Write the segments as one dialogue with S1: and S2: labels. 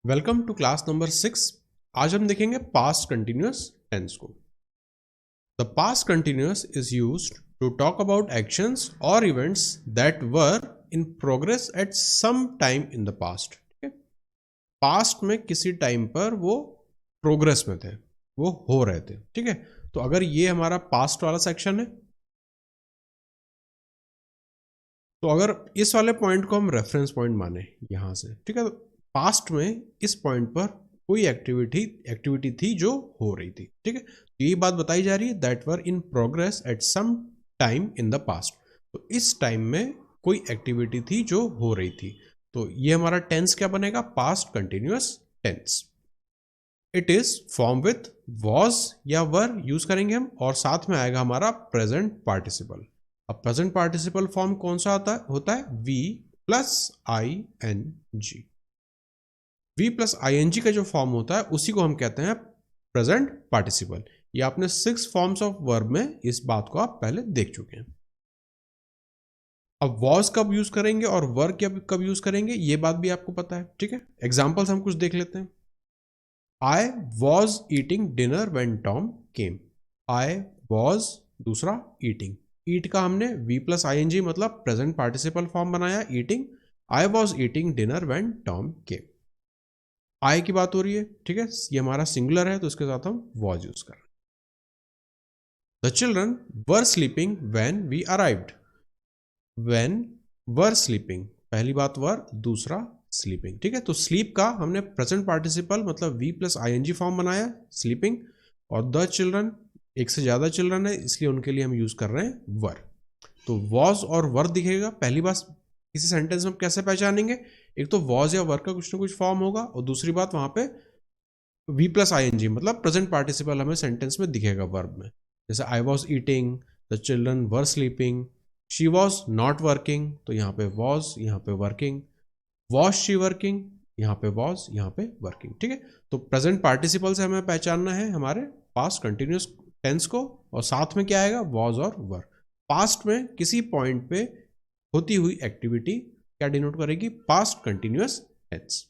S1: Welcome to class number 6। आज हम देखेंगे पास्ट कंटिन्यूअस टेंस को। The past continuous is used to talk about actions और events that were in progress at some time in the past. ठीक है, past में किसी time पर वो प्रोग्रेस में थे, वो हो रहे थे। ठीक है, तो अगर ये हमारा पास्ट वाला सेक्शन है तो अगर इस वाले पॉइंट को हम रेफरेंस पॉइंट माने यहां से, ठीक है, पास्ट में इस पॉइंट पर कोई एक्टिविटी थी जो हो रही थी। ठीक है, तो यही बात बताई जा रही है, that were in progress at some time in the past. तो इस टाइम में कोई एक्टिविटी थी जो हो रही थी, तो ये हमारा टेंस क्या बनेगा? Past continuous tense. It is form with was या वर यूज करेंगे हम, और साथ में आएगा हमारा प्रेजेंट पार्टिसिपल। अब प्रेजेंट पार्टिसिपल फॉर्म कौन सा होता है? V plus I N G. V plus I N G का जो फॉर्म होता है उसी को हम कहते हैं प्रेजेंट पार्टिसिपल। ये आपने 6 फॉर्म्स ऑफ वर्ब में इस बात को आप पहले देख चुके हैं। अब वॉज कब यूज करेंगे और वर कब यूज करेंगे ये बात भी आपको पता है। ठीक है, एग्जाम्पल्स हम कुछ देख लेते हैं। I was eating dinner when Tom came. I was, दूसरा ईटिंग, ईट का हमने V plus I N G मतलब प्रेजेंट पार्टिसिपल फॉर्म बनाया, eating. I was eating dinner when Tom came. I की बात हो रही है, ठीक है, ये हमारा सिंगुलर है तो इसके साथ हम वॉज यूज कर रहे हैं। The children were sleeping when we arrived. When were sleeping, पहली बात वर, दूसरा स्लीपिंग। ठीक है, तो स्लीप का हमने प्रेजेंट पार्टिसिपल मतलब V plus I N G form बनाया, स्लीपिंग। और द चिल्ड्रन, एक से ज्यादा चिल्ड्रन है इसलिए उनके लिए हम यूज कर रहे हैं वर। तो वॉज और वर दिखेगा। पहली बात, किसी सेंटेंस में कैसे पहचानेंगे? एक तो वॉज या वर का कुछ ना कुछ फॉर्म होगा, और दूसरी बात वहां पे V plus I N G मतलब प्रेजेंट पार्टिसिपल हमें सेंटेंस में दिखेगा वर्ब में। जैसे आई was eating, the children were sleeping, she was not working, तो यहाँ पे वॉज, यहाँ पे वर्किंग, वॉज शी वर्किंग, यहाँ पे वॉज, यहाँ पे वर्किंग। ठीक है, तो प्रेजेंट पार्टिसिपल से हमें पहचानना है हमारे पास्ट कंटिन्यूअस टेंस को, और साथ में क्या आएगा? वॉज और वर। पास्ट में किसी पॉइंट पे होती हुई एक्टिविटी क्या डिनोट करेगी? Past continuous tense.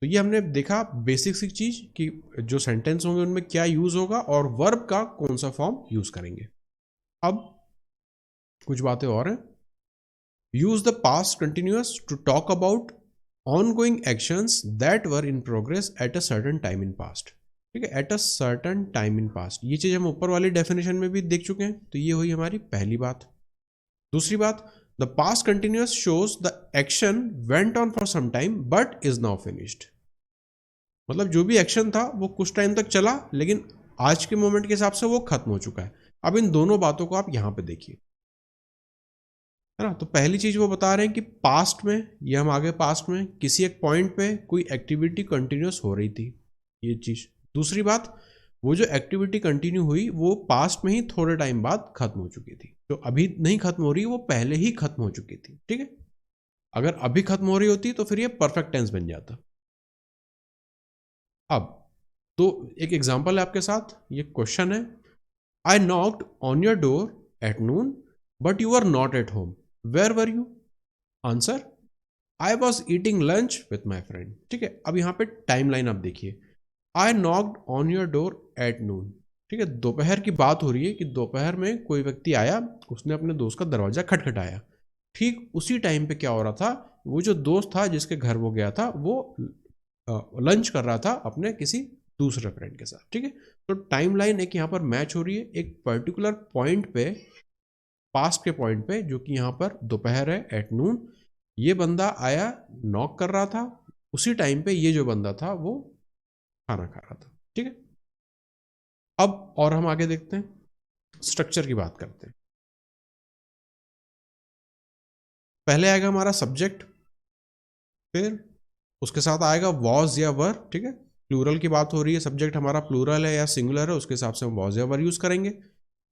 S1: तो ये हमने देखा बेसिक सी चीज कि जो सेंटेंस होंगे उनमें क्या यूज होगा और वर्ब का कौन सा फॉर्म यूज करेंगे। अब कुछ बातें और हैं। Use the past continuous to talk about ongoing actions that were in progress at a certain time in past। ठीक है, at a certain time in past, ये चीज हम ऊपर वाली डेफिनेशन में भी देख चुके हैं, तो ये हुई हमारी पहली बात। दूसरी बात, the past continuous shows the action went on for some time but is now finished. मतलब जो भी एक्शन था वो कुछ टाइम तक चला, लेकिन आज के मोमेंट के हिसाब से वो खत्म हो चुका है। अब इन दोनों बातों को आप यहां पे देखिए, है ना। तो पहली चीज वो बता रहे हैं कि पास्ट में, ये हम आगे पास्ट में किसी एक पॉइंट पे कोई एक्टिविटी कंटिन्यूअस हो रही थी, ये चीज। दूसरी बात, वो जो एक्टिविटी कंटिन्यू हुई वो पास्ट में ही थोड़े टाइम बाद खत्म हो चुकी थी। तो अभी नहीं खत्म हो रही, वो पहले ही खत्म हो चुकी थी। ठीक है, अगर अभी खत्म हो रही होती तो फिर ये परफेक्ट टेंस बन जाता। अब तो एक एग्जांपल है आपके साथ, ये क्वेश्चन है, I knocked on your door at noon but you are not at home, where were you? Answer, I was eating lunch with my friend. ठीक है, अब यहां पे टाइम लाइन आप देखिए, I knocked on your door at noon. ठीक है, दोपहर की बात हो रही है कि दोपहर में कोई व्यक्ति आया, उसने अपने दोस्त का दरवाजा खटखटाया। ठीक उसी टाइम पे क्या हो रहा था, वो जो दोस्त था जिसके घर वो गया था वो लंच कर रहा था अपने किसी दूसरे फ्रेंड के साथ। ठीक है, तो टाइम लाइन एक यहाँ पर मैच हो रही है एक पर्टिकुलर पॉइंट पे, पास्ट के पॉइंट पे, जो कि यहाँ पर दोपहर है, एट नून। ये बंदा आया, नॉक कर रहा था, उसी टाइम पे ये जो बंदा था वो खाना खा रहा था। ठीक है, अब और हम आगे देखते हैं, स्ट्रक्चर की बात करते हैं। पहले आएगा हमारा सब्जेक्ट, फिर उसके साथ आएगा वॉज या वर। ठीक है, प्लूरल की बात हो रही है, सब्जेक्ट हमारा प्लूरल है या सिंगुलर है, उसके हिसाब से हम वॉज या वर यूज करेंगे।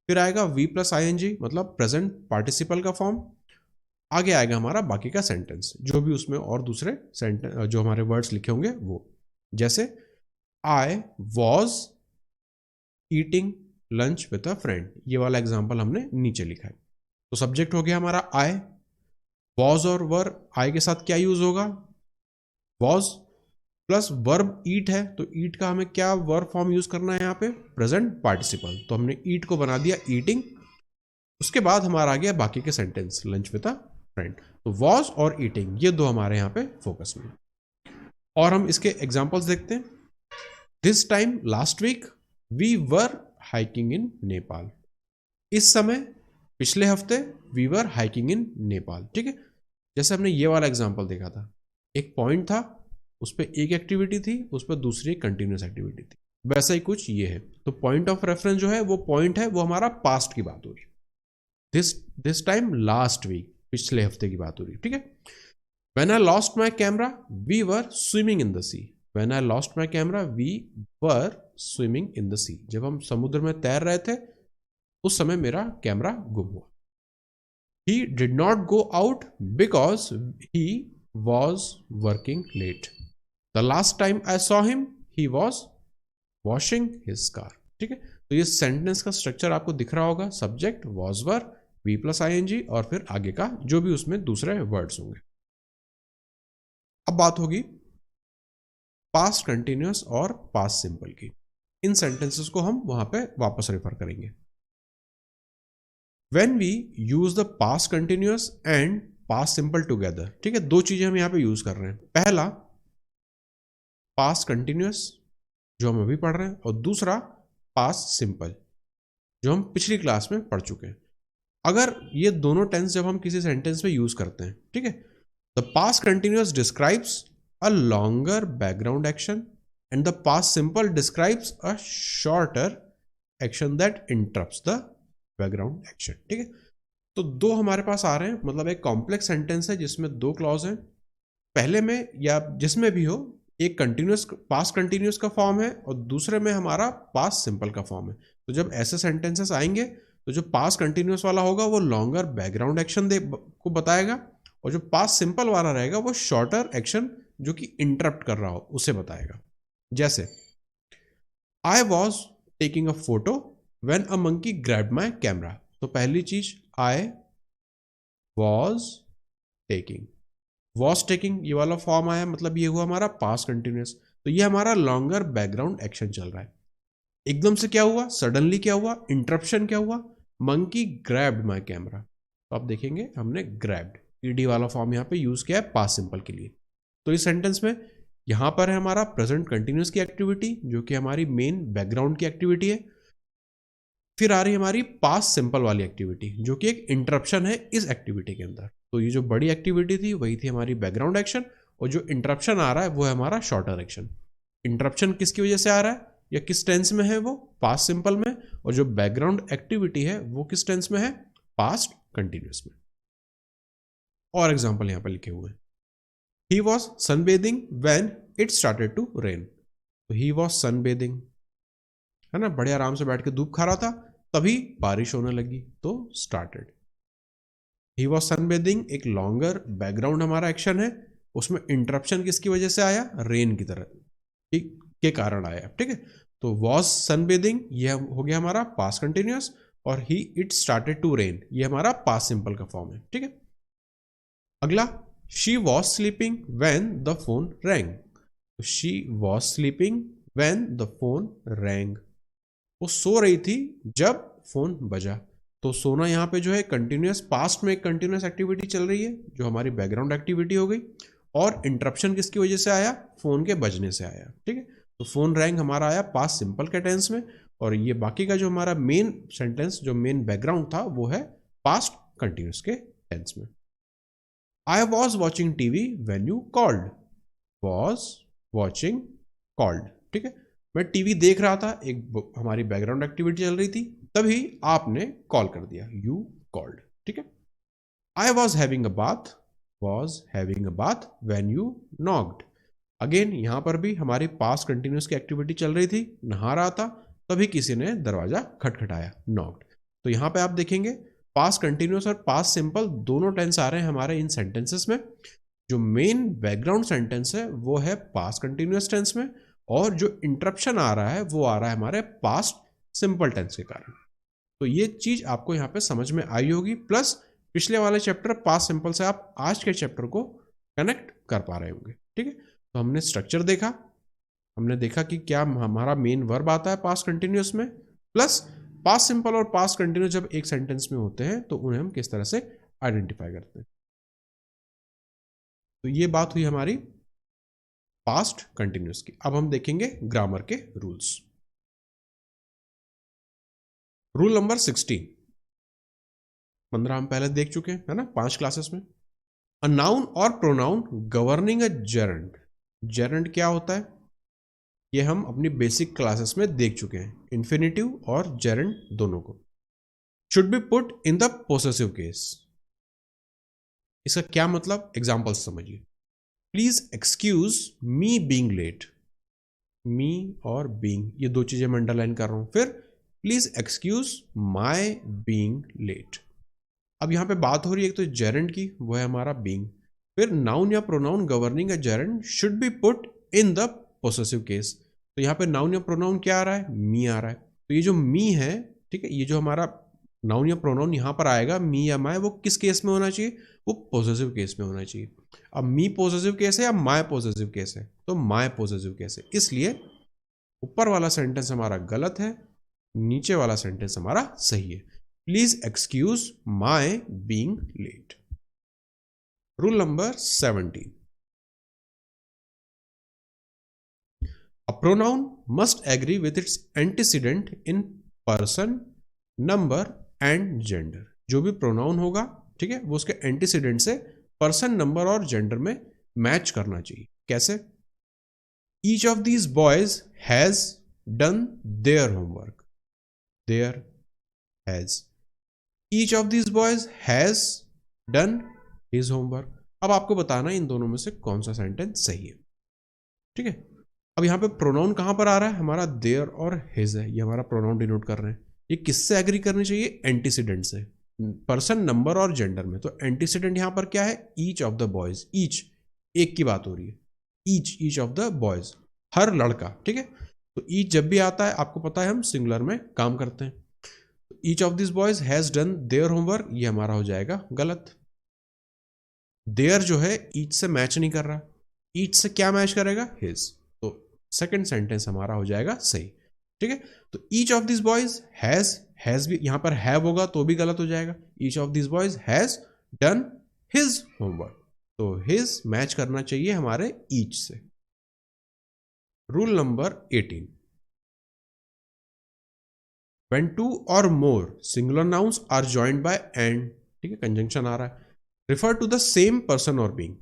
S1: फिर आएगा V plus I N G मतलब प्रेजेंट पार्टिसिपल का फॉर्म। आगे आएगा हमारा बाकी का सेंटेंस, जो भी उसमें और दूसरे सेंटेंस जो हमारे वर्ड्स लिखे होंगे वो, जैसे आई was eating lunch with a friend, ये वाला एग्जाम्पल हमने नीचे लिखा है। तो सब्जेक्ट हो गया हमारा आई, वॉज और वर, आई के साथ क्या यूज होगा? वॉज, प्लस वर्ब ईट है, तो ईट का हमें क्या वर्ब फॉर्म यूज करना है यहाँ पे, प्रेजेंट पार्टिसिपल, तो हमने ईट को बना दिया ईटिंग। उसके बाद हमारा आ गया बाकी के sentence, lunch with a friend, तो वॉज और ईटिंग ये दो हमारे यहाँ पे फोकस में। और हम इसके एग्जांपल्स देखते हैं। This time last week we were hiking in Nepal. इस समय पिछले हफ्ते we were hiking in Nepal. ठीक है, जैसे हमने ये वाला एग्जांपल देखा था, एक पॉइंट था, उस पर एक एक्टिविटी थी, उस पर दूसरी कंटिन्यूस एक्टिविटी थी, वैसा ही कुछ ये है। तो पॉइंट ऑफ रेफरेंस जो है वो पॉइंट है, वो हमारा पास्ट की बात हो रही है। दिस टाइम लास्ट वीक, पिछले हफ्ते की बात हो रही है। ठीक है, when I lost my camera we were swimming in the sea. When I lost my camera we were swimming in the sea. जब हम समुद्र में तैर रहे थे उस समय मेरा कैमरा गुम हुआ। He did not go out because he was working late. The last time I saw him, he was washing his car. ठीक है, तो ये सेंटेंस का स्ट्रक्चर आपको दिख रहा होगा, subject was were, V plus I N G और फिर आगे का जो भी उसमें दूसरे वर्ड्स होंगे। अब बात होगी पास्ट कंटिन्यूअस और पास्ट सिंपल की। इन सेंटेंसेस को हम वहां पे वापस रेफर करेंगे। When we use the past continuous and past simple together, ठीक है, दो चीजें हम यहां पे यूज कर रहे हैं। पहला past continuous जो हम अभी पढ़ रहे हैं, और दूसरा past simple जो हम पिछली क्लास में पढ़ चुके हैं। अगर ये दोनों टेंस जब हम किसी सेंटेंस में यूज करते हैं, ठीक है, the past continuous describes a longer background action and the past simple describes a shorter action that interrupts the background action. ठीक है, तो दो हमारे पास आ रहे हैं, मतलब एक कॉम्प्लेक्स सेंटेंस है जिसमें दो क्लॉज हैं। पहले में या जिसमें भी हो, एक कंटिन्यूअस पास्ट कंटिन्यूअस का फॉर्म है और दूसरे में हमारा पास्ट सिंपल का फॉर्म है। तो जब ऐसे सेंटेंसेस आएंगे तो जो पास्ट कंटिन्यूअस वाला होगा वो लॉन्गर बैकग्राउंड एक्शन को बताएगा, और जो पास्ट सिंपल वाला रहेगा वो शॉर्टर एक्शन जो कि इंटरप्ट कर रहा हो उसे बताएगा। जैसे I was taking a photo When a monkey grabbed my camera, तो पहली चीज I was taking ये वाला फॉर्म आया, मतलब ये हुआ हमारा पास्ट कंटिन्यूअस। तो ये हमारा लॉन्गर बैकग्राउंड एक्शन चल रहा है। एकदम से क्या हुआ, सडनली क्या हुआ, इंटरप्शन क्या हुआ, मंकी ग्रैब्ड माई कैमरा। तो आप देखेंगे हमने ग्रैब्ड ईडी वाला फॉर्म यहाँ पे यूज किया है पास्ट सिंपल के लिए। तो इस सेंटेंस में यहां पर है हमारा प्रेजेंट कंटिन्यूअस की एक्टिविटी जो कि हमारी मेन बैकग्राउंड की एक्टिविटी है। फिर आ रही हमारी पास्ट सिंपल वाली एक्टिविटी जो कि एक इंटरप्शन है इस एक्टिविटी के अंदर। तो ये जो बड़ी एक्टिविटी थी वही थी हमारी बैकग्राउंड एक्शन, और जो इंटरप्शन आ रहा है वो है हमारा शॉर्टर एक्शन। इंटरप्शन किसकी वजह से आ रहा है या किस टेंस में है, वो पास्ट सिंपल में, और जो बैकग्राउंड एक्टिविटी है वो किस टेंस में है, पास्ट कंटिन्यूअस में। और एग्जाम्पल यहां पर लिखे हुए हैं, he was sunbathing when it started to rain. तो ही वॉज सनबेदिंग है ना, बड़े आराम से बैठ के धूप खा रहा था, तभी बारिश होने लगी, तो स्टार्टेड। ही वॉज सनबेदिंग एक लॉन्गर बैकग्राउंड हमारा एक्शन है, उसमें इंटरप्शन किसकी वजह से आया, रेन की तरह के कारण आया। ठीक है, तो वॉज सनबेदिंग ये हो गया हमारा पास्ट कंटिन्यूअस, और ही इट स्टार्टेड टू रेन ये हमारा पास्ट सिंपल का फॉर्म है। ठीक है, अगला she was sleeping when the phone rang. तो she was sleeping when the phone rang, वो सो रही थी जब फोन बजा। तो सोना यहाँ पे जो है कंटिन्यूअस, पास्ट में एक कंटिन्यूअस एक्टिविटी चल रही है जो हमारी बैकग्राउंड एक्टिविटी हो गई, और इंटरप्शन किसकी वजह से आया, फोन के बजने से आया। ठीक है, तो फोन रैंग हमारा आया पास्ट सिंपल के टेंस में, और ये बाकी का जो हमारा मेन सेंटेंस जो मेन बैकग्राउंड था वो है पास्ट कंटिन्यूअस के टेंस में। I was watching TV when you called, was watching called. ठीक है, मैं टीवी देख रहा था, एक हमारी बैकग्राउंड एक्टिविटी चल रही थी, तभी आपने कॉल कर दिया, यू कॉल्ड। ठीक है, I was having a bath when you knocked. Again यहां पर भी हमारी पास्ट कंटिन्यूअस की एक्टिविटी चल रही थी, नहा रहा था, तभी किसी ने दरवाजा खटखटाया, नॉक्ड। तो यहां पे आप देखेंगे पास्ट कंटिन्यूअस और पास्ट सिंपल दोनों टेंस आ रहे हैं हमारे इन सेंटेंसेस में। जो मेन बैकग्राउंड सेंटेंस है वो है पास्ट कंटिन्यूअस टेंस में, और जो इंटरप्शन आ रहा है वो आ रहा है हमारे पास्ट सिंपल टेंस के कारण। तो ये चीज आपको यहाँ पे समझ में आई होगी, प्लस पिछले वाले चैप्टर पास्ट सिंपल से आप आज के चैप्टर को कनेक्ट कर पा रहे होंगे। ठीक है, तो हमने स्ट्रक्चर देखा, हमने देखा कि क्या हमारा मेन वर्ब आता है पास्ट कंटिन्यूअस में, प्लस पास्ट सिंपल और पास्ट कंटिन्यूअस जब एक सेंटेंस में होते हैं तो उन्हें हम किस तरह से आइडेंटिफाई करते हैं। तो ये बात हुई हमारी पास्ट कंटिन्यूअस की। अब हम देखेंगे ग्रामर के रूल्स। रूल नंबर 16, 15 हम पहले देख चुके हैं, है ना, 5 क्लासेस में। अ नाउन और प्रोनाउन गवर्निंग अ जेरंड। जेरंड क्या होता है ये हम अपनी बेसिक क्लासेस में देख चुके हैं, इन्फिनिटिव और जेरंड दोनों को। Should be put in the possessive case. इसका क्या मतलब, एग्जांपल समझिए। Please excuse me being late. Me और बीइंग ये दो चीजें मैं अंडरलाइन कर रहा हूं। फिर please excuse my being late. अब यहां पे बात हो रही है एक तो जेरंड की, वो है हमारा बीइंग। फिर नाउन या pronoun governing a gerund should be put in the possessive case. तो यहाँ पे नाउन या प्रोनाउन क्या आ रहा है, मी आ रहा है। तो ये जो मी है, ठीक है, ये जो हमारा नाउन या प्रोनाउन यहाँ पर आएगा मी या माय, वो किस केस में होना चाहिए, वो पॉजिटिव केस में होना चाहिए। अब मी पॉजिटिव केस है या माय पॉजिटिव केस है, तो माय पॉजिटिव केस है। इसलिए ऊपर वाला सेंटेंस हमारा गलत है, नीचे वाला सेंटेंस हमारा सही है। Please excuse my being late. Rule number 17, a pronoun must agree with its antecedent in person, number and gender। जो भी प्रोनाउन होगा, ठीक है, वो उसके एंटीसीडेंट से पर्सन, नंबर और जेंडर में मैच करना चाहिए। कैसे? Each of these boys has done their homework. Their has, each of these boys has done his homework. अब आपको बताना इन दोनों में से कौन सा सेंटेंस सही है, ठीक है। अब यहाँ पे प्रोनाउन कहां पर आ रहा है, हमारा देयर और हिज है, ये हमारा प्रोनाउन डिनोट कर रहे हैं। ये किससे एग्री करनी चाहिए, एंटीसीडेंट से, पर्सन, नंबर और जेंडर में। तो एंटीसीडेंट यहां पर क्या है, each of the boys. Each एक की बात हो रही है, ईच ऑफ द बॉयज, हर लड़का, ठीक है। तो ईच जब भी आता है आपको पता है हम सिंगुलर में काम करते हैं। Each of this boys has done their homework, ये हमारा हो जाएगा गलत। देयर जो है ईच से मैच नहीं कर रहा, ईच से क्या मैच करेगा, हिज। तो सेकंड सेंटेंस हमारा हो जाएगा सही, ठीक है। तो each of this boys has भी यहां पर हैव होगा तो भी गलत हो जाएगा। Each of this boys has done his homework, तो हिज मैच करना चाहिए हमारे ईच से। Rule number 18, when two or more singular nouns are joined by and, ठीक है, कंजंक्शन आ रहा है, refer to the same person or being।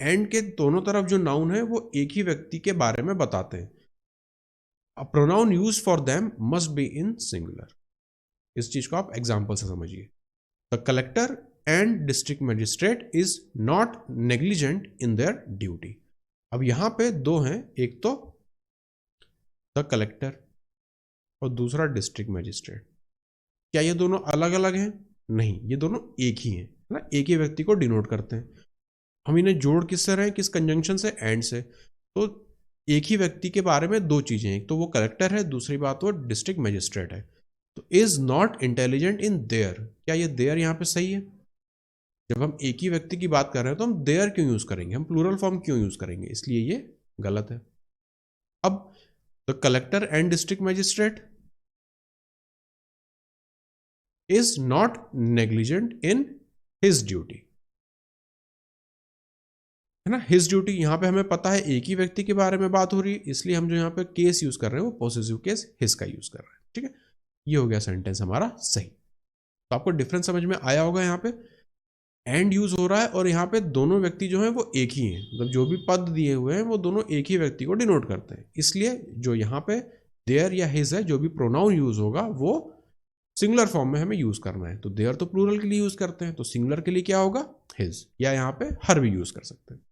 S1: And के दोनों तरफ जो नाउन है वो एक ही व्यक्ति के बारे में बताते हैं। A pronoun use for them must be in singular. इस चीज को आप एग्जांपल से समझिए। The collector and district magistrate is not negligent in their duty. अब यहां पे दो हैं, एक तो द कलेक्टर और दूसरा डिस्ट्रिक्ट मजिस्ट्रेट। क्या ये दोनों अलग अलग हैं? नहीं, ये दोनों एक ही हैं, है ना, एक ही व्यक्ति को डिनोट करते हैं। हम इन्हें जोड़ किससे रहे हैं, किस कंजंक्शन से, एंड से। तो एक ही व्यक्ति के बारे में दो चीजें, एक तो वो कलेक्टर है, दूसरी बात वो डिस्ट्रिक्ट मजिस्ट्रेट है। तो is not intelligent in their, क्या ये देयर यहां पे सही है? जब हम एक ही व्यक्ति की बात कर रहे हैं तो हम देयर क्यों यूज करेंगे, हम प्लूरल फॉर्म क्यों यूज करेंगे, इसलिए ये गलत है। अब the collector and district magistrate is not negligent in his duty, है ना। हिज ड्यूटी यहां पे हमें पता है एक ही व्यक्ति के बारे में बात हो रही है, इसलिए हम जो यहाँ पे केस यूज कर रहे हैं वो पॉसेसिव केस हिज का यूज कर रहे हैं, ठीक है। ये हो गया सेंटेंस हमारा सही। तो आपको डिफरेंस समझ में आया होगा, यहाँ पे एंड यूज हो रहा है और यहाँ पे दोनों व्यक्ति जो है वो एक ही हैं, मतलब जो भी पद दिए हुए हैं वो दोनों एक ही व्यक्ति को डिनोट करते हैं। इसलिए जो यहाँ पे देयर या हिज है, जो भी प्रोनाउन यूज होगा वो सिंगुलर फॉर्म में हमें यूज करना है। तो देयर तो प्लूरल के लिए यूज करते हैं, तो सिंगुलर के लिए क्या होगा, हिज, या यहाँ पे हर भी यूज कर सकते हैं।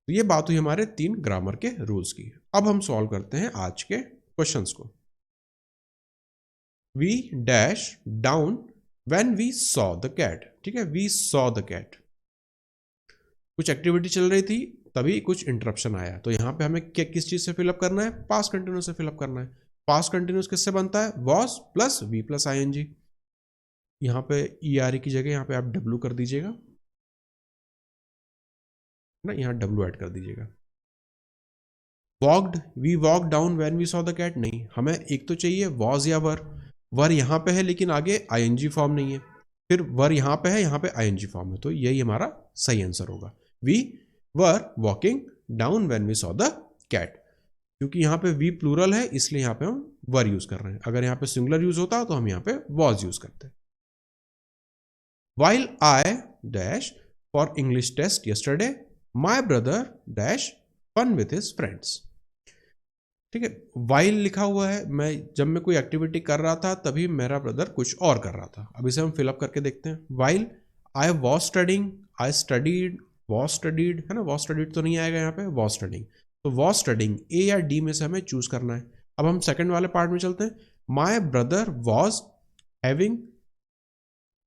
S1: तो ये बात हुई हमारे 3 ग्रामर के रूल्स की। अब हम सॉल्व करते हैं आज के क्वेश्चंस को। We dash down when we saw the cat, ठीक है, वी सॉ द कैट। कुछ एक्टिविटी चल रही थी तभी कुछ इंटरप्शन आया, तो यहां पे हमें किस चीज से फिलअप करना है, पास्ट कंटिन्यूस से फिलअप करना है। पास्ट कंटिन्यूस किससे बनता है, was plus V plus I N G. यहां पे ई आर की जगह यहां पे आप डब्ल्यू कर दीजिएगा ना, यहां डब्ल्यू ऐड कर दीजिएगा। Walked, we walk down when we saw the cat, नहीं, हमें एक तो चाहिए वॉज या वर। वर यहाँ पे है लेकिन आगे आईएनजी फॉर्म नहीं है, फिर वर यहाँ पे है, यहाँ पे आईएनजी फॉर्म है, तो यही हमारा सही आंसर होगा। We were walking down when we saw the cat. क्योंकि यहाँ पे वी प्लूरल है इसलिए यहाँ पे हम वर यूज कर रहे हैं। अगर यहाँ पे सिंगुलर यूज होता तो हम यहाँ पे वॉज यूज करते। While I dash for English test yesterday, my brother dash fun with his friends. ठीक है, वाइल लिखा हुआ है, जब मैं कोई एक्टिविटी कर रहा था तभी मेरा ब्रदर कुछ और कर रहा था। अब इसे हम फिलअप करके देखते हैं। While I was studying, I studied, was studied है ना, वॉज स्टडीड तो नहीं आएगा यहाँ पे, वॉज स्टडिंग। तो वॉज स्टडिंग ए या डी में से हमें चूज करना है। अब हम सेकंड वाले पार्ट में चलते हैं। माई brother was having,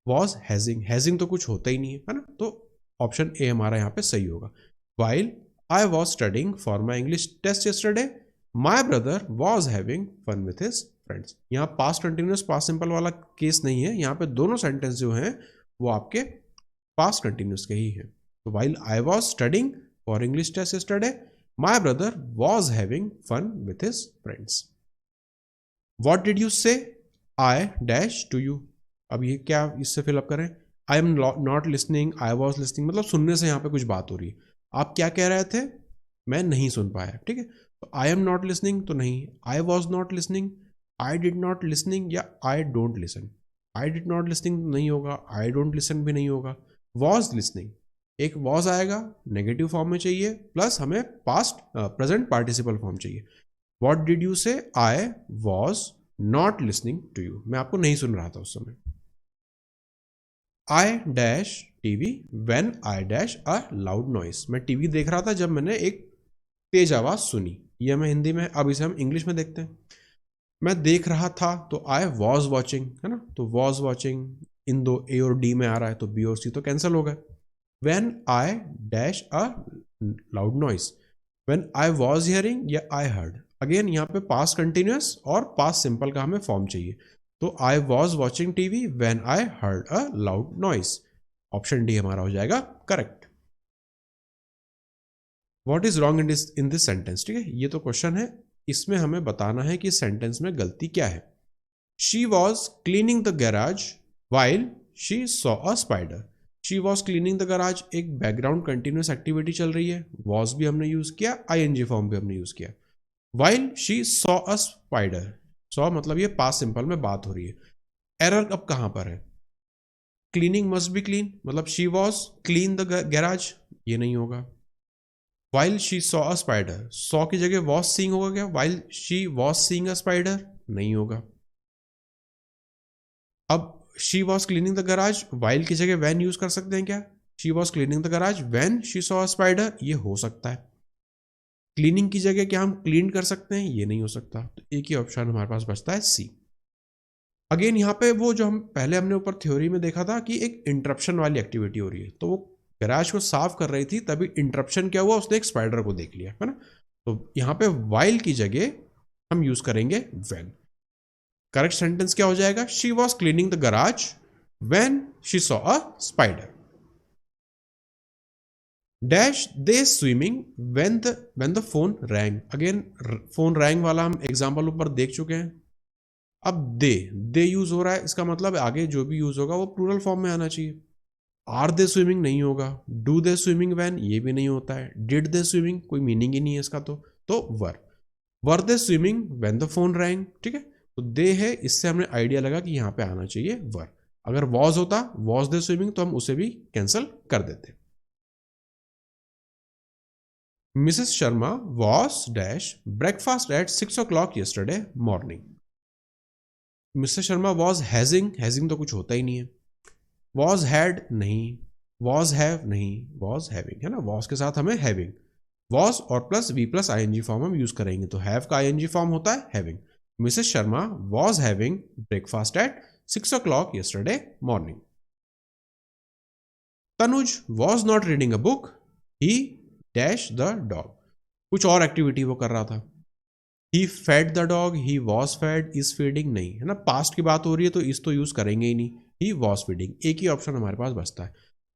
S1: was hazing, hazing तो कुछ होता ही नहीं है ना, तो ऑप्शन ए हमारा यहाँ पे सही होगा। While I was studying for my English test yesterday, my brother was having fun with his friends. यहाँ पास्ट कंटिन्यूस पास्ट सिंपल वाला केस नहीं है, यहाँ पे दोनों सेंटेंस जो हैं वो आपके पास्ट कंटिन्यूस के ही हैं। तो while I was studying for English test yesterday, my brother was having fun with his friends. What did you say, I dash to you. अब ये क्या इससे फिलअप करें, I am not listening, I was listening, मतलब सुनने से यहाँ पे कुछ बात हो रही है। आप क्या कह रहे थे, मैं नहीं सुन पाया, ठीक है, तो आई एम नॉट लिसनिंग तो नहीं, I was not listening, I did not listening या I don't listen. I did not listening नहीं होगा, आई डोंट लिसन भी नहीं होगा। वॉज लिसनिंग, एक वॉज आएगा, नेगेटिव फॉर्म में चाहिए, प्लस हमें पास्ट प्रेजेंट पार्टिसिपल फॉर्म चाहिए। What did you say, I was not listening to you, मैं आपको नहीं सुन रहा था उस समय। I dash TV when I dash a loud noise, मैं टीवी देख रहा था जब मैंने एक तेज आवाज सुनी। ये हमें हिंदी में, अब इसे हम इंग्लिश में देखते हैं। मैं देख रहा था तो आई वॉज वॉचिंग है ना, तो वॉज वॉचिंग इन दो ए और डी में आ रहा है तो बी और सी तो कैंसिल हो गए। When I dash a loud noise, when I was hearing या आई हर्ड, अगेन यहाँ पे पास्ट कंटिन्यूअस और पास्ट सिंपल का हमें फॉर्म चाहिए। तो I was watching TV when I heard a loud noise, option D हमारा हो जाएगा correct. What is wrong in this sentence, ठीक है, ये तो क्वेश्चन है, इसमें हमें बताना है कि सेंटेंस में गलती क्या है। She was cleaning the garage while she saw a spider. She was cleaning the garage एक बैकग्राउंड कंटिन्यूअस एक्टिविटी चल रही है, वॉज भी हमने यूज किया, आईएनजी फॉर्म भी हमने यूज किया। While she saw a spider, saw मतलब ये पास्ट सिंपल में बात हो रही है। एरर अब कहां पर है, क्लीनिंग मस्ट बी क्लीन, मतलब she was clean the garage, ये नहीं होगा। While she saw a spider, saw की जगह वॉज सीइंग होगा क्या, while she was seeing a spider, नहीं होगा। अब she was cleaning the garage, while की जगह व्हेन यूज कर सकते हैं क्या, she was cleaning the garage when she saw a spider, ये हो सकता है। क्लीनिंग की जगह क्या हम क्लीन कर सकते हैं, ये नहीं हो सकता, तो एक ही ऑप्शन हमारे पास बचता है सी। अगेन यहाँ पे वो जो हम पहले हमने ऊपर थ्योरी में देखा था कि एक इंटरप्शन वाली एक्टिविटी हो रही है, तो वो गैराज को साफ कर रही थी, तभी इंटरप्शन क्या हुआ, उसने एक स्पाइडर को देख लिया, है ना। तो यहाँ पे वाइल की जगह हम यूज करेंगे व्हेन। करेक्ट सेंटेंस क्या हो जाएगा, she was cleaning the garage when she saw a spider. Dash they swimming when the phone wrong, again phone wrong वाला हम एग्जाम्पल ऊपर देख चुके हैं। अब दे यूज हो रहा है, इसका मतलब आगे जो भी यूज होगा वो प्लूरल फॉर्म में आना चाहिए। आर दे स्विमिंग नहीं होगा, डू दे स्विमिंग वैन ये भी नहीं होता है, डिड दे स्विमिंग कोई मीनिंग ही नहीं है इसका, तो were they swimming when the phone rang, ठीक है, तो दे है, इससे हमने आइडिया लगा कि यहाँ पे आना चाहिए वर। अगर वॉज होता वॉज दे स्विमिंग तो हम उसे भी कैंसिल कर देते। Mrs Sharma was dash breakfast at 6 o'clock yesterday morning। Mr Sharma was hazing, hazing तो कुछ होता ही नहीं है। वॉज हैड नहीं, वॉज हैव नहीं, वॉज हैविंग है ना, वॉज के साथ हमें हैविंग, वॉज और plus V plus I N G form हम यूज करेंगे, तो हैव का आईएनजी फॉर्म होता है having. Mrs Sharma was having breakfast at 6 o'clock yesterday morning। Tanuj was not reading a book, he dash the dog, कुछ और एक्टिविटी वो कर रहा था। He fed the dog, he was fed, is feeding नहीं है ना, पास्ट की बात हो रही है तो इस तो यूज करेंगे ही नहीं, ही वॉज फीडिंग, एक ही ऑप्शन हमारे पास बचता है।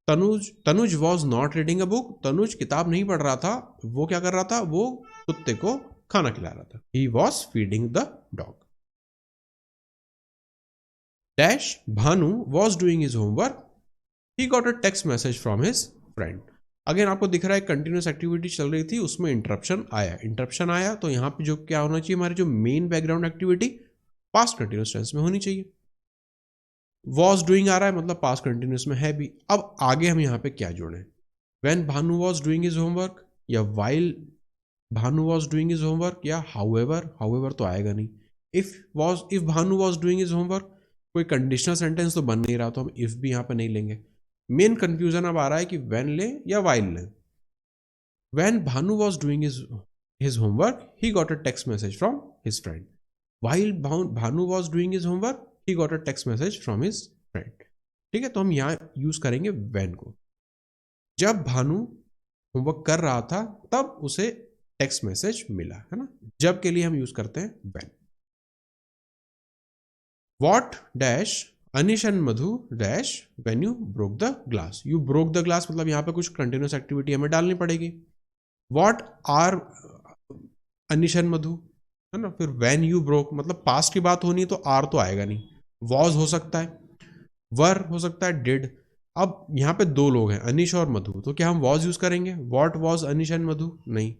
S1: Tanuj was not reading a book, Tanuj किताब नहीं पढ़ रहा था, वो क्या कर रहा था, वो कुत्ते को खाना खिला रहा था। He was feeding the dog. Dash Bhanu was doing his homework, he got a text message from his friend. Again आपको दिख रहा है कंटिन्यूस एक्टिविटी चल रही थी, उसमें इंटरप्शन आया तो यहाँ पे जो क्या होना चाहिए, हमारी जो main background activity past continuous tense में होनी चाहिए। वॉज डूइंग आ रहा है मतलब पास्ट कंटिन्यूस में है भी। अब आगे हम यहाँ पे क्या जोड़ें, when Bhanu was doing his homework, या while Bhanu was doing his homework, या हाउएवर तो आएगा नहीं। If Bhanu was doing his homework, कोई कंडीशनल सेंटेंस तो बन नहीं रहा, तो हम इफ भी यहाँ पे नहीं लेंगे। मेन कंफ्यूजन अब आ रहा है कि व्हेन ले या वाइल ले। When Bhanu was doing his homework, he got a text message from his friend. While Bhanu was doing his homework, he got a text message from his friend. ठीक है, तो हम यहाँ यूज करेंगे व्हेन को। जब भानु होमवर्क कर रहा था तब उसे टेक्स्ट मैसेज मिला, है ना। जब के लिए हम यूज करते हैं when. What dash Anish and Madhu dash when you broke the glass. You broke the glass मतलब यहाँ पे कुछ कंटिन्यूस एक्टिविटी हमें डालनी पड़ेगी। What आर अनिश एंड मधु, है ना। फिर व्हेन यू ब्रोक मतलब पास्ट की बात होनी तो आर तो आएगा नहीं। वॉज हो सकता है, वर हो सकता है, डिड। अब यहाँ पे दो लोग हैं अनिश और मधु, तो क्या हम वॉज यूज करेंगे। वॉट वॉज अनिश एंड मधु, नहीं।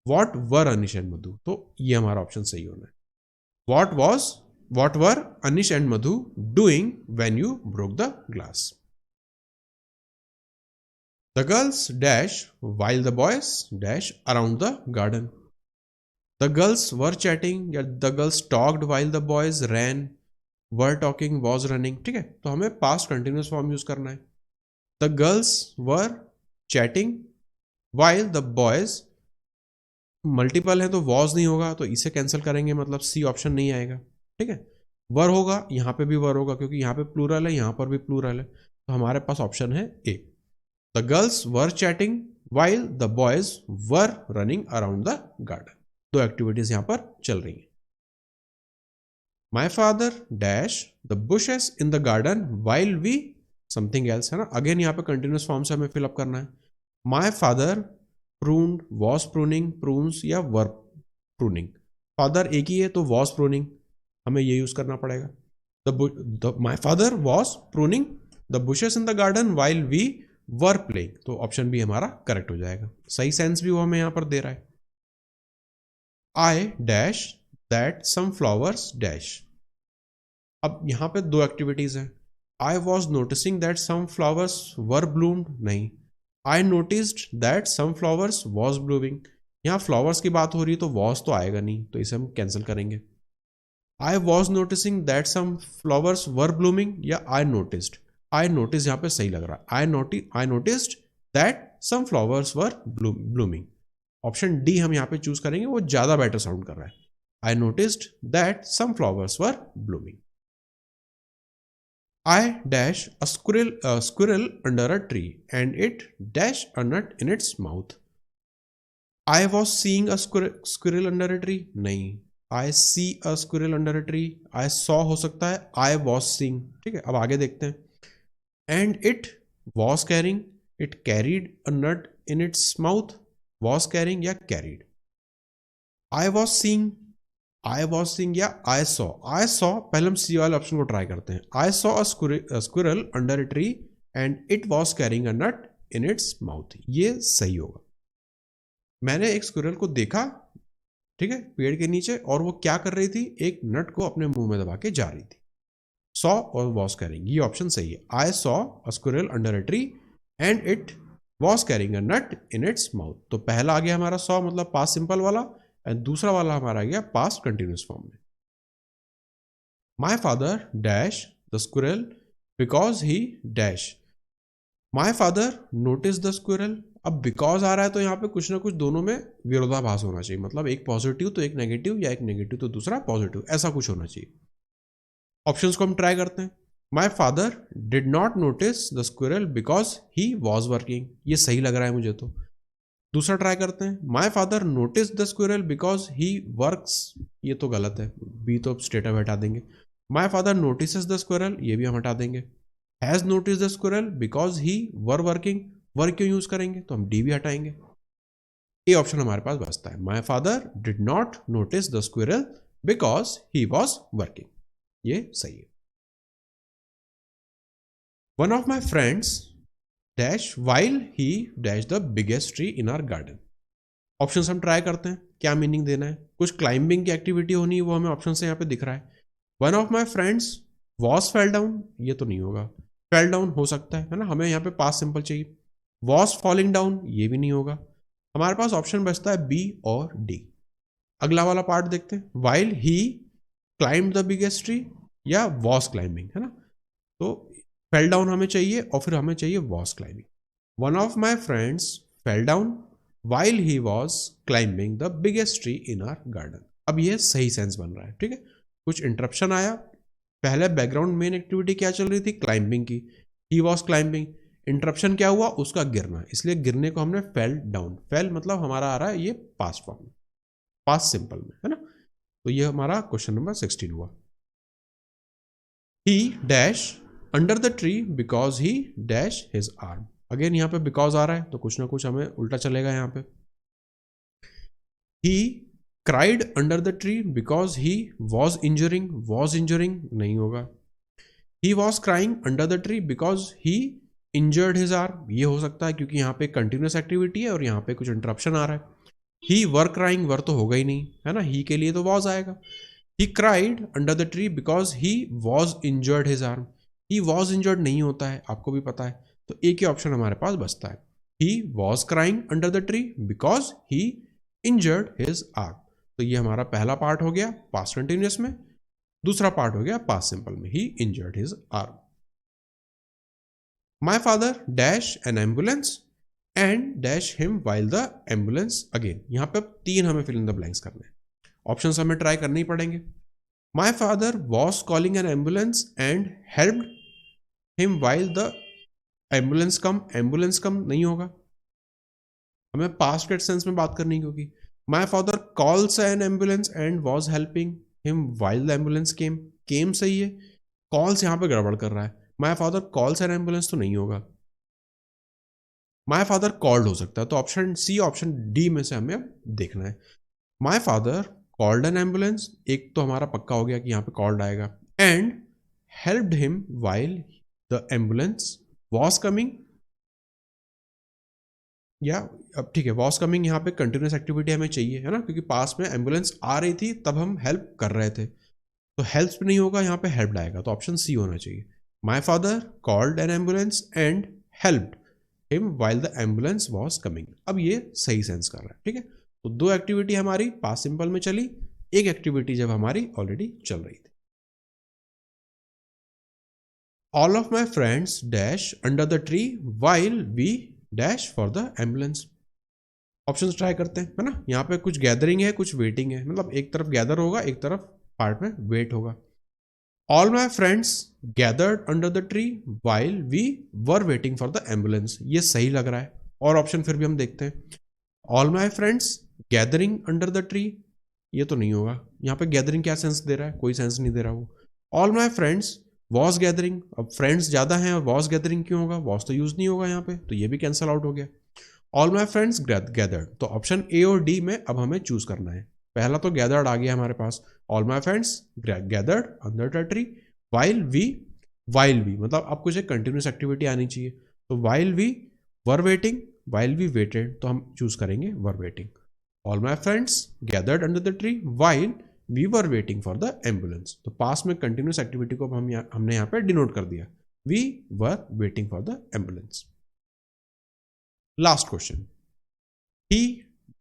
S1: वॉट वर अनिश एंड मधु, तो ये हमारा ऑप्शन सही होना है। What were Anish and Madhu doing when you broke the glass? The girls dash while the boys dash around the garden. The girls were chatting, या the girls talked while the boys ran, were talking, was running। ठीक है, तो हमें past continuous form use करना है। The girls were chatting while the boys, multiple है तो was नहीं होगा, तो इसे कैंसिल करेंगे, मतलब सी ऑप्शन नहीं आएगा। ठीक है, वर होगा, यहाँ पे भी वर होगा क्योंकि यहाँ पे प्लूरल है, यहाँ पर भी प्लूरल है, तो हमारे पास ऑप्शन है A. The girls were chatting while the boys were running around the garden. दो एक्टिविटीज यहाँ पर चल रही हैं। My father dash the bushes in the garden while we something else, है ना। अगेन यहाँ पे कंटिन्यूस फॉर्म से हमें फिलअप करना है। My father pruned, was pruning, prunes या वर प्रूनिंग। फादर एक ही है तो वॉज प्रूनिंग, हमें ये यूज करना पड़ेगा। My father was pruning the bushes in the garden while we were playing, तो ऑप्शन बी हमारा करेक्ट हो जाएगा। सही सेंस भी वो हमें यहां पर दे रहा है। I dash that some flowers dash. अब यहां पे दो एक्टिविटीज हैं। I was noticing that some flowers were bloomed, नहीं। I noticed that some flowers was blooming, यहां फ्लावर्स की बात हो रही है तो वॉज तो आएगा नहीं, तो इसे हम कैंसिल करेंगे। I was noticing that some flowers were blooming, या आई नोटिस्ड। आई नोटिस यहाँ पे सही लग रहा है। I noticed that some flowers were blooming. Option D हम यहाँ पे चूज करेंगे, वो ज्यादा बेटर साउंड कर रहा है। I noticed that some flowers were blooming. I dash a squirrel under a tree and it dash a nut in its mouth. I was seeing a squirrel under a tree, नहीं। I see a squirrel under a tree, I saw हो सकता है, I was seeing। ठीक है, अब आगे देखते हैं। And it was carrying, it carried a nut in its mouth, was carrying या carried। I was seeing या I saw पहले हम C वाले ऑप्शन को ट्राई करते हैं। I saw a squirrel under a tree and it was carrying a nut in its mouth, ये सही होगा। मैंने एक स्क्विरल को देखा, ठीक है, पेड़ के नीचे, और वो क्या कर रही थी, एक नट को अपने मुंह में दबा के जा रही थी। सॉ और वॉज कैरिंग, ये ऑप्शन सही है। I saw a squirrel under a tree and it was carrying a nut in its mouth. तो पहला आ गया हमारा सॉ मतलब पास्ट सिंपल वाला, एंड दूसरा वाला हमारा आ गया पास्ट कंटिन्यूस फॉर्म में। माई father dash the squirrel because he dash. My father notice the squirrel. अब बिकॉज आ रहा है तो यहाँ पे कुछ ना कुछ दोनों में विरोधाभास होना चाहिए, मतलब एक पॉजिटिव तो एक नेगेटिव, या एक नेगेटिव तो दूसरा पॉजिटिव, ऐसा कुछ होना चाहिए। ऑप्शंस को हम ट्राई करते हैं। My father did not notice the squirrel because he was working, ये सही लग रहा है मुझे तो। दूसरा ट्राई करते हैं। My father notice the squirrel because he works, ये तो गलत है, बी तो स्ट्रेट अवे हटा देंगे। My father notices the squirrel, ये भी हम हटा देंगे। Has notice the squirrel because he were working, work क्यों यूज करेंगे, तो हम डी भी हटाएंगे। ए ऑप्शन हमारे पास बचता है, my father did not notice the squirrel because he was working, ये सही है। One of my friends dash while he dash the biggest tree in our garden. Option हम ट्राई करते हैं क्या मीनिंग देना है। कुछ क्लाइंबिंग की एक्टिविटी होनी है, वो हमें ऑप्शन से यहाँ पे दिख रहा है। One of my friends was fell down, ये तो नहीं होगा। फेल डाउन हो सकता है ना, हमें यहाँ पे पास्ट सिंपल चाहिए। वॉज फॉलिंग डाउन, ये भी नहीं होगा। हमारे पास ऑप्शन बचता है बी और डी। अगला वाला पार्ट देखते हैं, while he climb the biggest tree या वॉज क्लाइंबिंग, है ना। तो फेल डाउन हमें चाहिए और फिर हमें चाहिए was climbing. One of my friends fell down while he was climbing the biggest tree in our garden. अब ये सही सेंस बन रहा है, ठीक है। कुछ इंटरप्शन आया, पहले बैकग्राउंड मेन एक्टिविटी क्या चल रही थी, क्लाइंबिंग की, ही वॉज क्लाइंबिंग। इंटरप्शन क्या हुआ, उसका गिरना, इसलिए गिरने को हमने फेल डाउन, फेल मतलब हमारा आ रहा है ये पास्ट फॉर्म में, पास्ट सिंपल में, है ना। तो ये हमारा क्वेश्चन नंबर 16 हुआ। ही dash under the tree because he dash his arm. Again यहाँ पे बिकॉज आ रहा है तो कुछ ना कुछ हमें उल्टा चलेगा यहाँ पे। He cried under the tree because he was injuring नहीं होगा। He was crying under the tree because he injured his arm, ये हो सकता है क्योंकि यहाँ पे कंटिन्यूस एक्टिविटी है और यहाँ पे कुछ इंटरप्शन आ रहा है। ही वर क्राइंग, वर तो होगा ही नहीं, है ना, ही के लिए तो वॉज आएगा। He cried under the tree because he was injured his arm, he was injured नहीं होता है, आपको भी पता है, तो एक ही ऑप्शन हमारे पास बचता है, he was crying under the tree because he injured his arm. तो ये हमारा पहला पार्ट हो गया पास्ट कंटिन्यूअस में, दूसरा पार्ट हो गया पास्ट सिंपल में, he injured his arm. My father dash an ambulance and dash him while the ambulance. Again यहाँ पे 3 हमें फिल इन द ब्लैंक्स करने हैं, ऑप्शन हमें ट्राई करने ही पड़ेंगे। My father was calling an ambulance and helped him while the ambulance come नहीं होगा, हमें पास्ट टेंस में बात करनी होगी। My father calls an ambulance and was helping him while the ambulance came सही है, कॉल्स यहाँ पे गड़बड़ कर रहा है। My father calls an ambulance तो नहीं होगा, माई फादर कॉल्ड हो सकता है, तो ऑप्शन सी ऑप्शन डी में से हमें देखना है। My father called an ambulance, एक तो हमारा पक्का हो गया कि यहाँ पे कॉल्ड आएगा, and helped him while the ambulance was coming, या अब ठीक है वॉज कमिंग यहाँ पे कंटिन्यूस एक्टिविटी हमें चाहिए, है ना, क्योंकि पास में एम्बुलेंस आ रही थी तब हम हेल्प कर रहे थे, तो हेल्प नहीं होगा, यहाँ पे हेल्प आएगा, तो ऑप्शन सी होना चाहिए। My father called an ambulance and helped him while the ambulance was coming. अब ये सही सेंस कर रहा है, ठीक है। तो 2 एक्टिविटी हमारी पास्ट सिंपल में चली, एक एक्टिविटी जब हमारी ऑलरेडी चल रही थी। All of my friends dash under the tree while we dash for the ambulance. Option try करते हैं, है ना। यहाँ पे कुछ गैदरिंग है कुछ वेटिंग है, मतलब एक तरफ गैदर होगा एक तरफ पार्ट में वेट होगा। All my friends gathered under the tree while we were waiting for the ambulance, ये सही लग रहा है, और ऑप्शन फिर भी हम देखते हैं। All my friends gathering under the tree, ये तो नहीं होगा, यहाँ पे गैदरिंग क्या सेंस दे रहा है, कोई सेंस नहीं दे रहा वो। All my friends was gathering, अब फ्रेंड्स ज्यादा हैं और वॉज गैदरिंग क्यों होगा, वॉज तो यूज नहीं होगा यहाँ पे, तो ये भी कैंसल आउट हो गया। ऑल माई फ्रेंड्स गैदर्ड, तो ऑप्शन ए और डी में अब हमें चूज करना है। पहला तो गैदर्ड आ गया हमारे पास, all my friends gathered under the tree while we मतलब अब कुछ एक कंटिन्यूस एक्टिविटी आनी चाहिए, तो while we were waiting while we waited, तो हम चूज करेंगे were waiting. All my friends gathered under the tree while we were waiting for the ambulance, तो पास में कंटिन्यूस एक्टिविटी को हमने यहाँ पे डिनोट कर दिया, we were waiting for the ambulance. Last question, he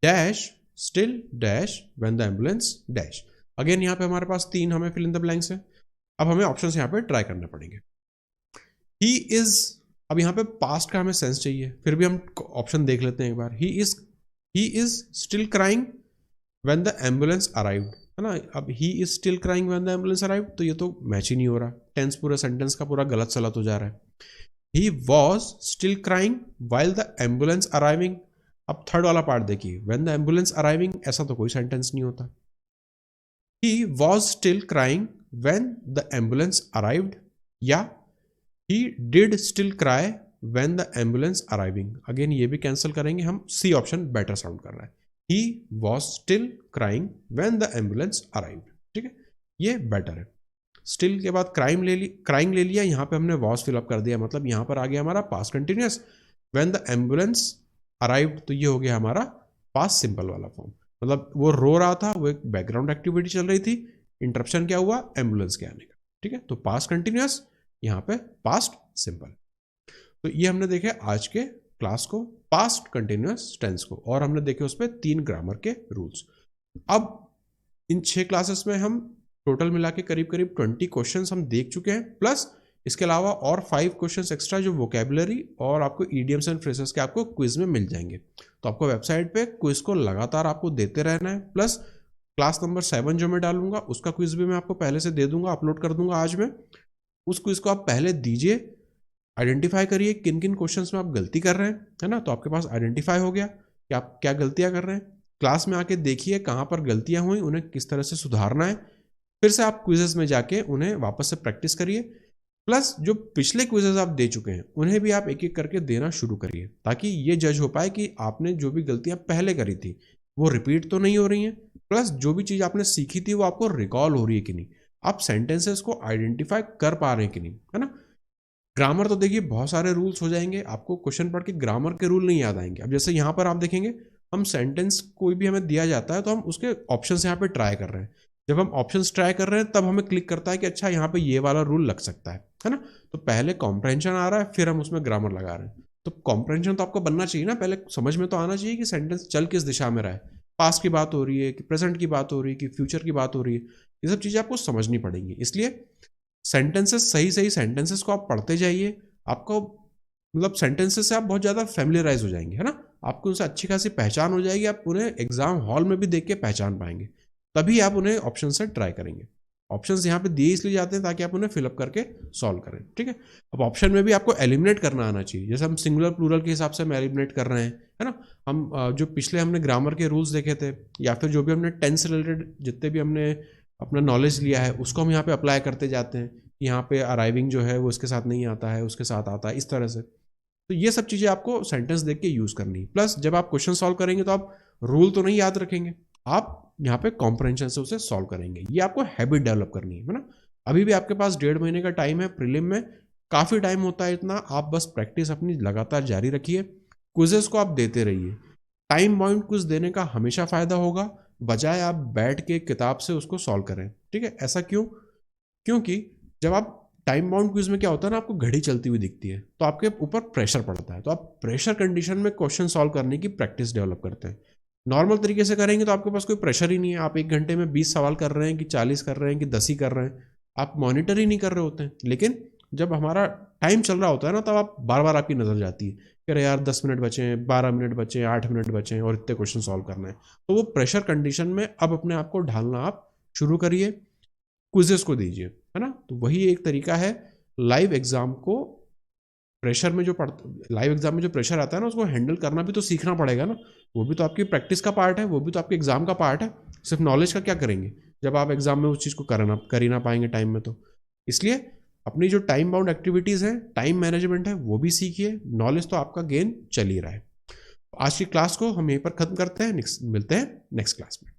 S1: dash still dash when the ambulance dash. Again यहाँ पे हमारे पास 3 हमें फिल इन द ब्लैंक्स है, अब हमें ऑप्शन यहाँ पे ट्राई करने पड़ेंगे। ही इज, अब यहाँ पे पास्ट का हमें सेंस चाहिए, फिर भी हम ऑप्शन देख लेते हैं एक बार। He is still crying when the ambulance arrived, है ना। अब he is still crying when the ambulance arrived, तो ये तो मैच ही नहीं हो रहा, टेंस पूरा सेंटेंस का पूरा गलत सलत हो जा रहा है। He was still crying while the ambulance arriving, अब थर्ड वाला पार्ट देखिए, व्हेन द एम्बुलेंस अराइविंग, ऐसा तो कोई सेंटेंस नहीं होता। He was still crying when the ambulance arrived, या he did still cry when the ambulance arriving, again ये भी कैंसिल करेंगे हम, सी ऑप्शन बेटर साउंड कर रहा है, he was still crying when the ambulance arrived, ठीक है, ये बेटर है। स्टिल के बाद क्राइंग ले लिया, यहाँ पे हमने वॉज फिलअप कर दिया, मतलब यहाँ पर आ गया हमारा past continuous, when the ambulance arrived, तो ये हो गया हमारा पास्ट सिंपल वाला फॉर्म, मतलब वो रो रहा था, वो एक बैकग्राउंड एक्टिविटी चल रही थी, इंटरप्शन क्या हुआ, एम्बुलेंस के आने का, ठीक है, तो पास्ट कंटिन्यूअस, यहाँ पे पास्ट सिंपल। तो ये हमने देखे आज के क्लास को, पास्ट कंटिन्यूअस टेंस को, और हमने देखे उस पर 3 ग्रामर के रूल्स। अब इन 6 क्लासेस में हम टोटल मिला के करीब करीब 20 क्वेश्चंस हम देख चुके हैं, प्लस इसके अलावा और 5 क्वेश्चंस एक्स्ट्रा जो वोकेबुलरी और आपको ईडियम्स एंड फ्रेजेस के आपको क्विज में मिल जाएंगे। तो आपको वेबसाइट पे क्विज को लगातार आपको देते रहना है, प्लस क्लास नंबर 7 जो मैं डालूंगा उसका क्विज भी मैं आपको पहले से दे दूंगा, अपलोड कर दूंगा आज में, उस क्विज को आप पहले दीजिए, आइडेंटिफाई करिए किन किन क्वेश्चंस में आप गलती कर रहे हैं, है ना, तो आपके पास आइडेंटिफाई हो गया कि आप क्या गलतियां कर रहे हैं, क्लास में आके देखिए कहाँ पर गलतियां हुई, उन्हें किस तरह से सुधारना है, फिर से आप क्विजेस में जाके उन्हें वापस से प्रैक्टिस करिए, प्लस जो पिछले क्विजेस आप दे चुके हैं उन्हें भी आप एक एक करके देना शुरू करिए, ताकि ये जज हो पाए कि आपने जो भी गलतियां पहले करी थी वो रिपीट तो नहीं हो रही हैं, प्लस जो भी चीज़ आपने सीखी थी वो आपको रिकॉल हो रही है कि नहीं, आप सेंटेंसेस को आइडेंटिफाई कर पा रहे हैं कि नहीं, है ना। ग्रामर तो देखिए बहुत सारे रूल्स हो जाएंगे, आपको क्वेश्चन पढ़ के ग्रामर के रूल नहीं याद आएंगे। अब जैसे यहाँ पर आप देखेंगे हम सेंटेंस कोई भी हमें दिया जाता है तो हम उसके ऑप्शंस यहाँ पे ट्राई कर रहे हैं, जब हम ऑप्शंस ट्राई कर रहे हैं तब हमें क्लिक करता है कि अच्छा यहाँ पे ये वाला रूल लग सकता है ना। तो पहले कॉम्प्रहेंशन आ रहा है, फिर हम उसमें ग्रामर लगा रहे हैं, तो कॉम्प्रहेंशन तो आपको बनना चाहिए ना, पहले समझ में तो आना चाहिए कि सेंटेंस चल किस दिशा में रहा है, पास्ट की बात हो रही है कि प्रेजेंट की बात हो रही है कि फ्यूचर की बात हो रही है, ये सब चीज़ें आपको समझनी पड़ेंगी। इसलिए सेंटेंसेस, सही सही सेंटेंसेस को आप पढ़ते जाइए, आपको मतलब सेंटेंसेस से आप बहुत ज़्यादा फैमिलियराइज हो जाएंगे, है ना, आपको उनसे अच्छी खासी पहचान हो जाएगी, आप उन्हें एग्जाम हॉल में भी देख के पहचान पाएंगे, तभी आप उन्हें ऑप्शन से ट्राई करेंगे। ऑप्शंस यहाँ पे दिए इसलिए जाते हैं ताकि आप उन्हें फिलअप करके सॉल्व करें, ठीक है। अब ऑप्शन में भी आपको एलिमिनेट करना आना चाहिए, जैसे हम सिंगुलर प्लूरल के हिसाब से हम एलिमिनेट कर रहे हैं, है ना। हम जो पिछले हमने ग्रामर के रूल्स देखे थे, या फिर जो भी हमने टेंस रिलेटेड जितने भी हमने अपना नॉलेज लिया है उसको हम यहाँ पे अप्लाई करते जाते हैं, यहाँ पे अराइविंग जो है वो इसके साथ नहीं आता है, उसके साथ आता है, इस तरह से। तो ये सब चीज़ें आपको सेंटेंस देख के यूज़ करनी है, प्लस जब आप क्वेश्चन सॉल्व करेंगे तो आप रूल तो नहीं याद रखेंगे, आप यहाँ पे कॉम्प्रहेंशन से उसे सॉल्व करेंगे, ये आपको हैबिट डेवलप करनी है ना। अभी भी आपके पास 1.5 महीने का टाइम है, प्रीलिम में काफ़ी टाइम होता है इतना, आप बस प्रैक्टिस अपनी लगातार जारी रखिए, क्विजेस को आप देते रहिए, टाइम बाउंड क्विज देने का हमेशा फ़ायदा होगा, बजाय आप बैठ के किताब से उसको सॉल्व करें, ठीक है। ऐसा क्यों? क्योंकि जब आप टाइम बाउंड क्विज में क्या होता है ना, आपको घड़ी चलती हुई दिखती है तो आपके ऊपर प्रेशर पड़ता है, तो आप प्रेशर कंडीशन में क्वेश्चन सॉल्व करने की प्रैक्टिस डेवलप करते हैं। नॉर्मल तरीके से करेंगे तो आपके पास कोई प्रेशर ही नहीं है, आप 1 घंटे में 20 सवाल कर रहे हैं कि 40 कर रहे हैं कि 10 ही कर रहे हैं, आप मॉनिटर ही नहीं कर रहे होते हैं। लेकिन जब हमारा टाइम चल रहा होता है ना, तब आप बार बार आपकी नज़र जाती है कि अरे यार 10 मिनट बचे हैं, 12 मिनट बचे हैं, 8 मिनट बचे हैं और इतने क्वेश्चन सॉल्व करना है, तो वो प्रेशर कंडीशन में अब अपने आप को ढालना आप शुरू करिए, क्विजेस को दीजिए, है ना। तो वही एक तरीका है लाइव एग्जाम को, प्रेशर में जो लाइव एग्जाम में जो प्रेशर आता है ना उसको हैंडल करना भी तो सीखना पड़ेगा ना, वो भी तो आपकी प्रैक्टिस का पार्ट है, वो भी तो आपके एग्जाम का पार्ट है। सिर्फ नॉलेज का क्या करेंगे जब आप एग्जाम में उस चीज़ को कर ही ना पाएंगे टाइम में। तो इसलिए अपनी जो टाइम बाउंड एक्टिविटीज़ हैं, टाइम मैनेजमेंट है, वो भी सीखिए, नॉलेज तो आपका गेन चल ही रहा है। आज की क्लास को हम यहीं पर खत्म करते हैं, मिलते हैं नेक्स्ट क्लास में।